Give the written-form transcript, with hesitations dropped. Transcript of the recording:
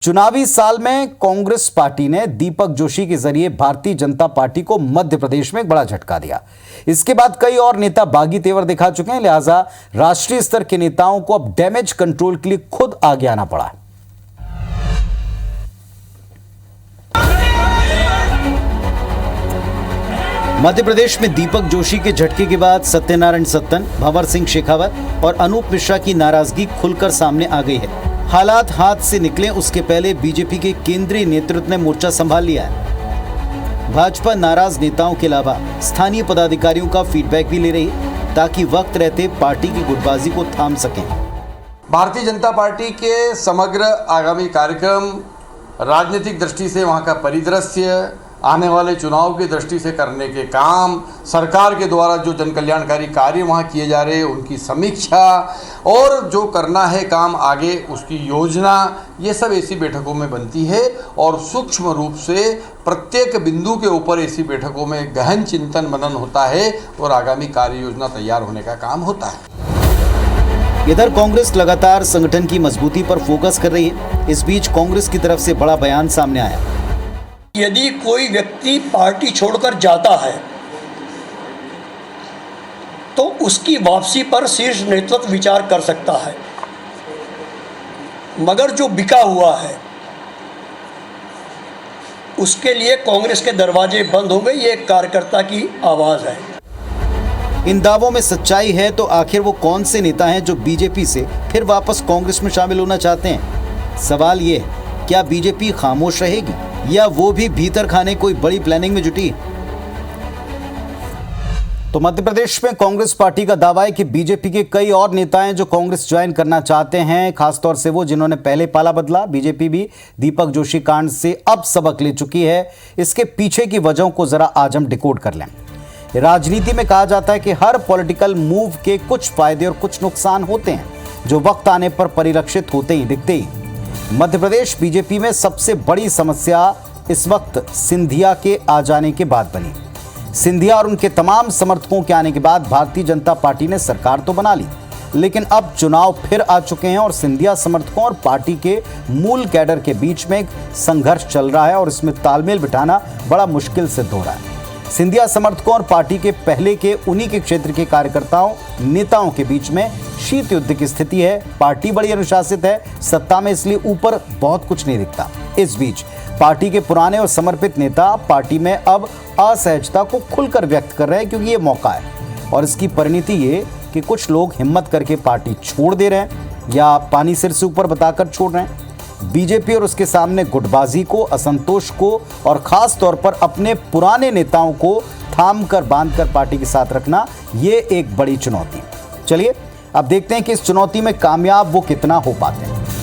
चुनावी साल में कांग्रेस पार्टी ने दीपक जोशी के जरिए भारतीय जनता पार्टी को मध्य प्रदेश में एक बड़ा झटका दिया। इसके बाद कई और नेता बागी तेवर दिखा चुके हैं, लिहाजा राष्ट्रीय स्तर के नेताओं को अब डैमेज कंट्रोल के लिए खुद आगे आना पड़ा। मध्य प्रदेश में दीपक जोशी के झटके के बाद सत्यनारायण सत्तन, भंवर सिंह शेखावत और अनूप मिश्रा की नाराजगी खुलकर सामने आ गई है। हालात हाथ से निकले उसके पहले बीजेपी के केंद्रीय नेतृत्व ने मोर्चा संभाल लिया है। भाजपा नाराज नेताओं के अलावा स्थानीय पदाधिकारियों का फीडबैक भी ले रही है ताकि वक्त रहते पार्टी की गुटबाजी को थाम सकें। भारतीय जनता पार्टी के समग्र आगामी कार्यक्रम, राजनीतिक दृष्टि से वहाँ का परिदृश्य, आने वाले चुनाव की दृष्टि से करने के काम, सरकार के द्वारा जो जन कल्याणकारी कार्य वहाँ किए जा रहे हैं उनकी समीक्षा और जो करना है काम आगे उसकी योजना, ये सब ऐसी बैठकों में बनती है और सूक्ष्म रूप से प्रत्येक बिंदु के ऊपर ऐसी बैठकों में गहन चिंतन मनन होता है और आगामी कार्य योजना तैयार होने का काम होता है। इधर कांग्रेस लगातार संगठन की मजबूती पर फोकस कर रही है। इस बीच कांग्रेस की तरफ से बड़ा बयान सामने आया। यदि कोई व्यक्ति पार्टी छोड़कर जाता है तो उसकी वापसी पर शीर्ष नेतृत्व विचार कर सकता है, मगर जो बिका हुआ है उसके लिए कांग्रेस के दरवाजे बंद होंगे। ये एक कार्यकर्ता की आवाज है। इन दावों में सच्चाई है तो आखिर वो कौन से नेता हैं जो बीजेपी से फिर वापस कांग्रेस में शामिल होना चाहते हैं? सवाल ये है, क्या बीजेपी खामोश रहेगी या वो भी भीतर खाने कोई बड़ी प्लानिंग में जुटी? तो मध्य प्रदेश में कांग्रेस पार्टी का दावा है कि बीजेपी के कई और नेता हैं जो कांग्रेस ज्वाइन करना चाहते हैं, खासतौर से वो जिन्होंने पहले पाला बदला। बीजेपी भी दीपक जोशी कांड से अब सबक ले चुकी है। इसके पीछे की वजहों को जरा आज हम डिकोड कर लें। राजनीति में कहा जाता है कि हर पॉलिटिकल मूव के कुछ फायदे और कुछ नुकसान होते हैं जो वक्त आने पर परिलक्षित होते ही दिखते ही। मध्य प्रदेश बीजेपी में सबसे बड़ी समस्या इस वक्त सिंधिया के आ जाने के बाद बनी। सिंधिया और उनके तमाम समर्थकों के आने के बाद भारतीय जनता पार्टी ने सरकार तो बना ली, लेकिन अब चुनाव फिर आ चुके हैं और सिंधिया समर्थकों और पार्टी के मूल कैडर के बीच में एक संघर्ष चल रहा है और इसमें तालमेल बिठाना बड़ा मुश्किल सिद्ध हो रहा है। सिंधिया समर्थकों और पार्टी के पहले के उन्हीं के क्षेत्र के कार्यकर्ताओं नेताओं के बीच में शीत युद्ध की स्थिति है। पार्टी बड़ी अनुशासित है, सत्ता में, इसलिए ऊपर बहुत कुछ नहीं दिखता। इस बीच पार्टी के पुराने और समर्पित नेता पार्टी में अब असहजता को खुलकर व्यक्त कर रहे हैं, क्योंकि ये मौका है और इसकी परिणति ये कि कुछ लोग हिम्मत करके पार्टी छोड़ दे रहे हैं या पानी सिर से ऊपर बताकर छोड़ रहे हैं। बीजेपी और उसके सामने गुटबाजी को, असंतोष को और खास तौर पर अपने पुराने नेताओं को थाम कर बांध कर पार्टी के साथ रखना, ये एक बड़ी चुनौती। चलिए अब देखते हैं कि इस चुनौती में कामयाब वो कितना हो पाते हैं।